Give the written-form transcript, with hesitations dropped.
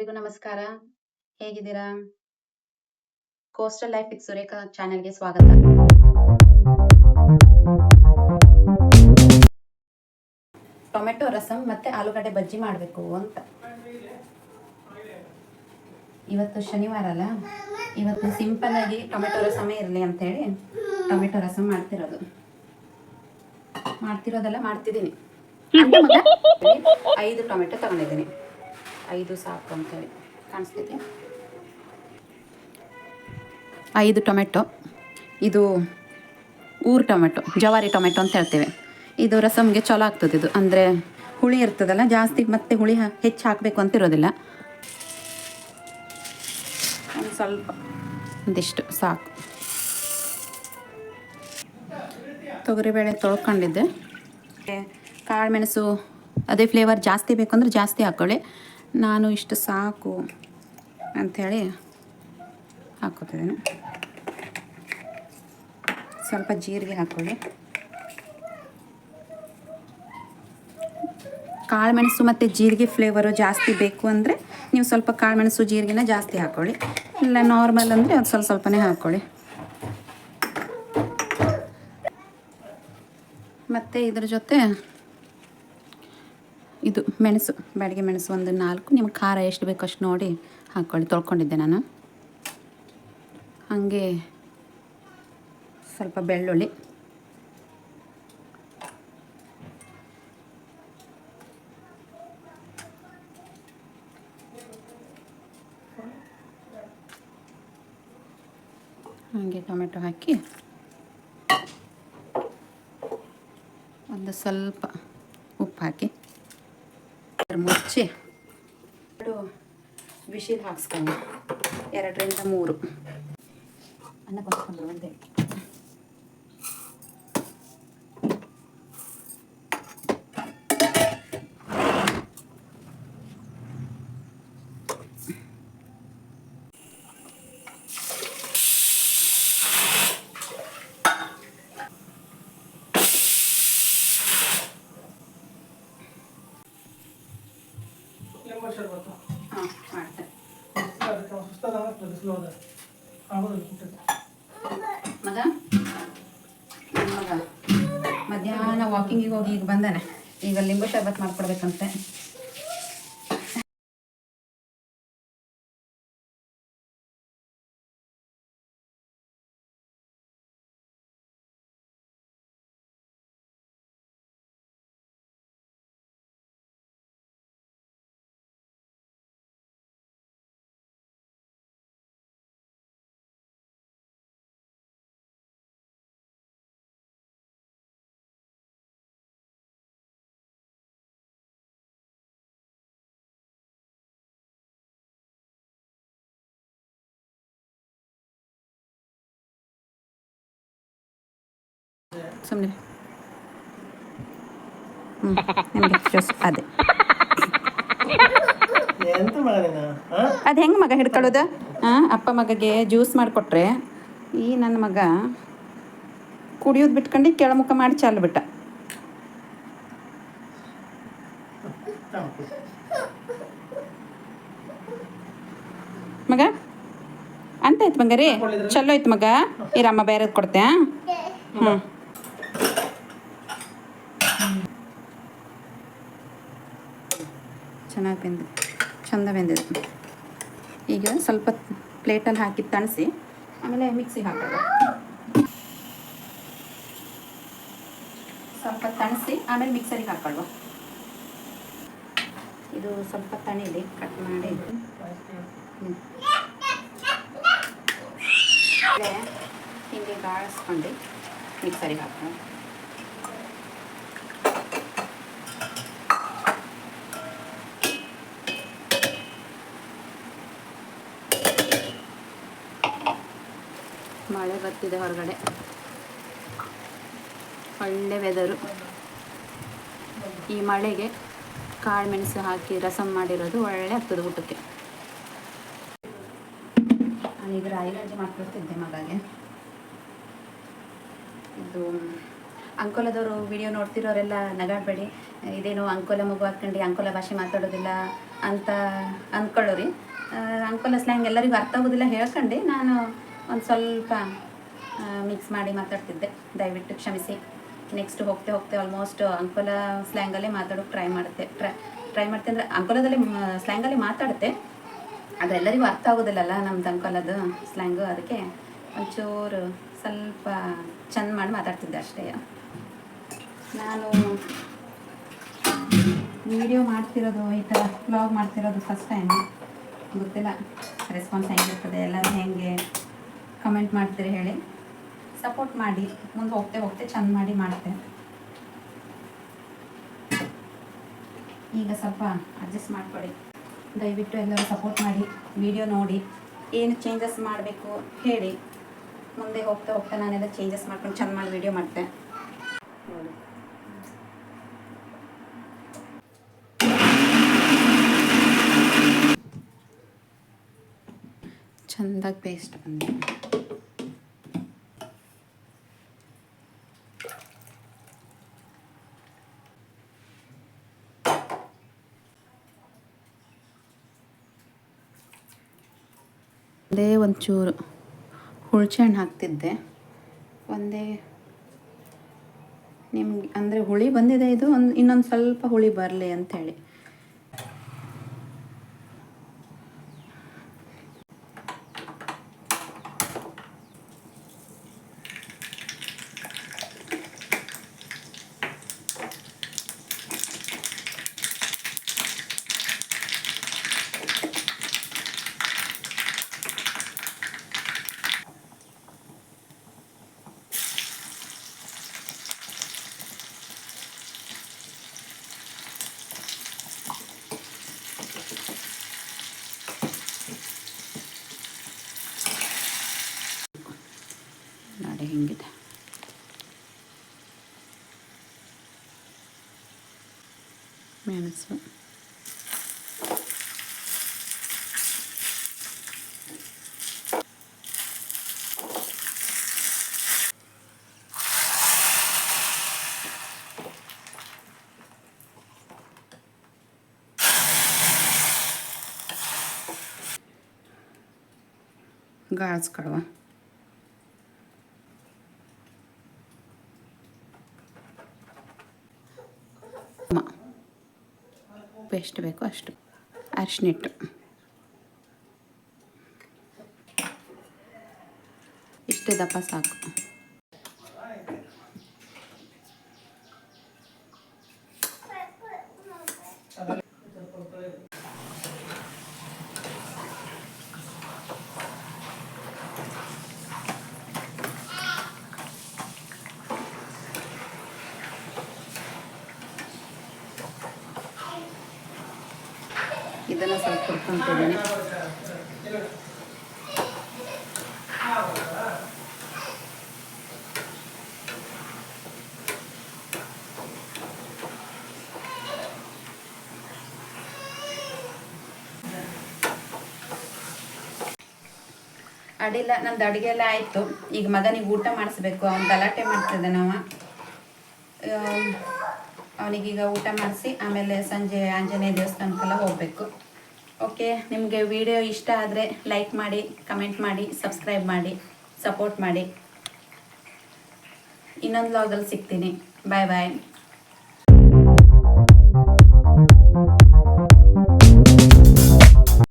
ಎಲ್ರಿಗೂ ನಮಸ್ಕಾರ. ಹೇಗಿದ್ದೀರಾ? ಕೋಸ್ಟಲ್ ಲೈಫ್ ವಿತ್ ಸುರೇಖಾ ಚಾನೆಲ್ಗೆ ಸ್ವಾಗತ. ಟೊಮೆಟೊ ರಸಂ ಮತ್ತೆ ಆಲೂಗಡ್ಡೆ ಬಜ್ಜಿ ಮಾಡಬೇಕು ಅಂತ. ಇವತ್ತು ಶನಿವಾರ ಅಲ್ಲ, ಇವತ್ತು ಸಿಂಪಲ್ ಆಗಿ ಟೊಮೆಟೊ ರಸಮೇ ಇರಲಿ ಅಂತೇಳಿ ಟೊಮೆಟೊ ರಸಂ ಮಾಡ್ತಿದ್ದೀನಿ. 5 ಟೊಮೆಟೊ ತಗೊಂಡಿದ್ದೀನಿ. 5 ಸಾಕು ಅಂತೇಳಿ ಕಾಣಿಸ್ತಿದೆ. 5 ಟೊಮೆಟೊ. ಇದು ಊರು ಟೊಮೆಟೊ, ಜವಾರಿ ಟೊಮೆಟೊ ಅಂತ ಹೇಳ್ತೇವೆ. ಇದು ರಸಮ್ಗೆ ಚಲೋ ಆಗ್ತದೆ. ಇದು ಅಂದರೆ ಹುಳಿ ಇರ್ತದಲ್ಲ, ಜಾಸ್ತಿ ಮತ್ತೆ ಹುಳಿ ಹೆಚ್ಚು ಹಾಕಬೇಕು ಅಂತ ಇರೋದಿಲ್ಲ. ಒಂದು ಸ್ವಲ್ಪ ಒಂದಿಷ್ಟು ಸಾಕು. ತೊಗರಿಬೇಳೆ ತೊಳ್ಕೊಂಡಿದ್ದೆ. ಕಾಳು ಮೆಣಸು ಅದೇ ಫ್ಲೇವರ್ ಜಾಸ್ತಿ ಬೇಕಂದ್ರೆ ಜಾಸ್ತಿ ಹಾಕ್ಕೊಳ್ಳಿ. ನಾನು ಇಷ್ಟು ಸಾಕು ಅಂಥೇಳಿ ಹಾಕ್ಕೋತಿದ್ದೀನಿ. ಸ್ವಲ್ಪ ಜೀರಿಗೆ ಹಾಕ್ಕೊಳ್ಳಿ. ಕಾಳುಮೆಣಸು ಮತ್ತು ಜೀರಿಗೆ ಫ್ಲೇವರು ಜಾಸ್ತಿ ಬೇಕು ಅಂದರೆ ನೀವು ಸ್ವಲ್ಪ ಕಾಳುಮೆಣಸು ಜೀರಿಗೆನ ಜಾಸ್ತಿ ಹಾಕ್ಕೊಳ್ಳಿ. ಇಲ್ಲ ನಾರ್ಮಲ್ ಅಂದರೆ ಒಂದು ಸ್ವಲ್ಪನೇ ಹಾಕ್ಕೊಳ್ಳಿ. ಮತ್ತು ಇದ್ರ ಜೊತೆ ಇದು ಮೆಣಸು, ಬ್ಯಾಡಗಿ ಮೆಣಸು ಒಂದು 4. ನಿಮ್ಗೆ ಖಾರ ಎಷ್ಟು ಬೇಕು ಅಷ್ಟು ನೋಡಿ ಹಾಕ್ಕೊಳ್ಳಿ. ತೊಳ್ಕೊಂಡಿದ್ದೆ ನಾನು. ಹಾಗೆ ಸ್ವಲ್ಪ ಬೆಳ್ಳುಳ್ಳಿ, ಹಾಗೆ ಟೊಮೆಟೊ ಹಾಕಿ ಒಂದು ಸ್ವಲ್ಪ ಉಪ್ಪು ಹಾಕಿ ಮುಚ್ಚಿ 2 ವಿಶಿಲ್ ಹಾಕ್ಸ್ಕೊಂಡು 2ರಿಂದ 3 ಅನ್ನ ಕೊಚ್ಕೊಂಡು ಒಂದೇ. ಮಗ ಮಧ್ಯಾಹ್ನ ವಾಕಿಂಗಿಗೆ ಹೋಗಿ ಈಗ ಬಂದಾನೆ. ಈಗ ಲಿಂಬು ಶರ್ಬತ್ ಮಾಡ್ಕೊಡ್ಬೇಕಂತೆ. ಸುಮ್ಮನೆ ನಿಮಗೆ ಜಸ್ಟ್ ಅದೇ ಅದು ಹೆಂಗೆ ಮಗ ಹಿಡ್ಕೊಳ್ಳೋದು? ಅಪ್ಪ ಮಗಗೆ ಜ್ಯೂಸ್ ಮಾಡಿಕೊಟ್ರೆ ಈ ನನ್ನ ಮಗ ಕುಡಿಯೋದು ಬಿಟ್ಕೊಂಡು ಕೆಳಮುಖ ಮಾಡಿ ಚಾಲು ಬಿಟ್ಟ. ಮಗ ಅಂತಾಯ್ತು ಮಗ ರೀ, ಚಲೋ ಆಯ್ತು ಮಗ. ಇರಮ್ಮ ಬೇರೆದು ಕೊಡ್ತೆ. ಚೆನ್ನಾಗಿ ಚಂದ ಬೆಂದಿದೆ. ಈಗ ಸ್ವಲ್ಪ ಪ್ಲೇಟಲ್ಲಿ ಹಾಕಿ ತಣಿಸಿ ಆಮೇಲೆ ಮಿಕ್ಸಿಗೆ ಹಾಕೋದು. ಸ್ವಲ್ಪ ತಣಿಸಿ ಆಮೇಲೆ ಮಿಕ್ಸರಿಗೆ ಹಾಕೊಳ್ಳುವ. ಇದು ಸ್ವಲ್ಪ ತಣಿಲಿ, ಕಟ್ ಮಾಡಿ ಹಿಂಗೆ ಗಾಳಿಸ್ಕೊಂಡು ಮಿಕ್ಸರಿಗೆ ಹಾಕೋಣ. ಮಳೆ ಬರ್ತಿದೆ ಹೊರಗಡೆ, ಒಳ್ಳೆ ವೆದರು. ಈ ಮಳೆಗೆ ಕಾಳು ಮೆಣಸು ಹಾಕಿ ರಸಮ್ ಮಾಡಿರೋದು ಒಳ್ಳೆ ಆಗ್ತದೆ ಊಟಕ್ಕೆ. ನಾನೀಗ ರಾಯಿ ಗಂಜಿ ಮಾಡ್ಕೊಳ್ತಿದ್ದೆ ಮಗಗೆ. ಇದು ಅಂಕೋಲದವರು ವಿಡಿಯೋ ನೋಡ್ತಿರೋರೆಲ್ಲ ನಗಾಡಬೇಡಿ, ಇದೇನು ಅಂಕೋಲ ಮಗು ಹಾಕ್ಕೊಂಡು ಅಂಕೋಲ ಭಾಷೆ ಮಾತಾಡೋದಿಲ್ಲ ಅಂತ ಅಂದ್ಕೊಳ್ಳೋರಿ. ಅಂಕೋಲ ಸ್ಲ್ಯಾಂಗ್ ಎಲ್ಲರಿಗೂ ಅರ್ಥ ಆಗೋದಿಲ್ಲ ಹೇಳ್ಕೊಂಡು ನಾನು ಒಂದು ಸ್ವಲ್ಪ ಮಿಕ್ಸ್ ಮಾಡಿ ಮಾತಾಡ್ತಿದ್ದೆ, ದಯವಿಟ್ಟು ಕ್ಷಮಿಸಿ. ನೆಕ್ಸ್ಟ್ ಹೋಗ್ತೆ ಹೋಗ್ತೆ ಆಲ್ಮೋಸ್ಟ್ ಅಂಕೋಲ ಸ್ಲ್ಯಾಂಗಲ್ಲೇ ಮಾತಾಡೋಕ್ಕೆ ಟ್ರೈ ಮಾಡ್ತೆ ಅಂದರೆ ಅಂಕೋಲದಲ್ಲಿ ಸ್ಲ್ಯಾಂಗಲ್ಲಿ ಮಾತಾಡುತ್ತೆ, ಅದೆಲ್ಲರಿಗೂ ಅರ್ಥ ಆಗೋದಿಲ್ಲಲ್ಲ ನಮ್ದು ಅಂಕೋಲದು ಸ್ಲ್ಯಾಂಗು. ಅದಕ್ಕೆ ಒಂಚೂರು ಸ್ವಲ್ಪ ಚೆಂದ ಮಾಡಿ ಮಾತಾಡ್ತಿದ್ದೆ ಅಷ್ಟೇ. ನಾನು ವಿಡಿಯೋ ಮಾಡ್ತಿರೋದು, ಈ ಥರ ವ್ಲಾಗ್ ಮಾಡ್ತಿರೋದು ಫಸ್ಟ್ ಟೈಮು, ಗೊತ್ತಿಲ್ಲ ರೆಸ್ಪಾನ್ಸ್ ಹೆಂಗಿರ್ತದೆ, ಎಲ್ಲರೂ ಹೆಂಗೆ ಕಮೆಂಟ್ ಮಾಡ್ತೀರಿ ಹೇಳಿ. ಸಪೋರ್ಟ್ ಮಾಡಿ, ಮುಂದೆ ಹೋಗ್ತೆ ಚೆಂದ ಮಾಡಿ ಮಾಡ್ತೆ. ಈಗ ಸ್ವಲ್ಪ ಅಡ್ಜಸ್ಟ್ ಮಾಡಿಕೊಡಿ, ದಯವಿಟ್ಟು ಎಲ್ಲರೂ ಸಪೋರ್ಟ್ ಮಾಡಿ, ವಿಡಿಯೋ ನೋಡಿ, ಏನು ಚೇಂಜಸ್ ಮಾಡಬೇಕು ಹೇಳಿ. ಮುಂದೆ ಹೋಗ್ತಾ ನಾನೆಲ್ಲ ಚೇಂಜಸ್ ಮಾಡ್ಕೊಂಡು ಚೆಂದ ಮಾಡಿ ವಿಡಿಯೋ ಮಾಡ್ತೆ. ಚೆಂದಾಗಿ ಪೇಸ್ಟ್ ಬಂದಿದೆ. ಒಂಚೂರು ಹುಳ್ಚೆ ಹಣ್ಣು ಹಾಕ್ತಿದ್ದೆ, ನಿಮ್ಗೆ ಅಂದರೆ ಹುಳಿ ಬಂದಿದೆ, ಇದು ಇನ್ನೊಂದು ಸ್ವಲ್ಪ ಹುಳಿ ಬರಲಿ ಅಂಥೇಳಿ. ನೋಡಿ ಹಿಂಗಿದೆ. ಮೆಣಸು, ಗಾಳ್ಸ್ ಕಡುವ, ಎಷ್ಟು ಬೇಕೋ ಅಷ್ಟು, ಅರಿಶಿನಿಟ್ಟು, ಇಷ್ಟೇ ದಪ್ಪ ಸಾಕು. ಇದನ್ನು ಸ್ವಲ್ಪ ಹುರ್ಕೊಂತಿದ್ದೀನಿ. ಅಡಿಲ್ಲ, ನಂದು ಅಡುಗೆ ಎಲ್ಲ ಆಯಿತು. ಈಗ ಮಗನಿಗೆ ಊಟ ಮಾಡಿಸ್ಬೇಕು, ಅವ್ನು ಗಲಾಟೆ ಮಾಡ್ತಿದ್ದೆ. ಅವನಿಗೀಗ ಊಟ ಮಾಡಿಸಿ ಆಮೇಲೆ ಸಂಜೆ ಆಂಜನೇಯ ದೇವಸ್ಥಾನಕ್ಕೆಲ್ಲ ಹೋಗಬೇಕು. ಓಕೆ, ನಿಮಗೆ ವಿಡಿಯೋ ಇಷ್ಟ ಆದರೆ ಲೈಕ್ ಮಾಡಿ, ಕಮೆಂಟ್ ಮಾಡಿ, ಸಬ್ಸ್ಕ್ರೈಬ್ ಮಾಡಿ, ಸಪೋರ್ಟ್ ಮಾಡಿ. ಇನ್ನೊಂದು ವ್ಲಾಗಲ್ಲಿ ಸಿಗ್ತೀನಿ. ಬಾಯ್ ಬಾಯ್.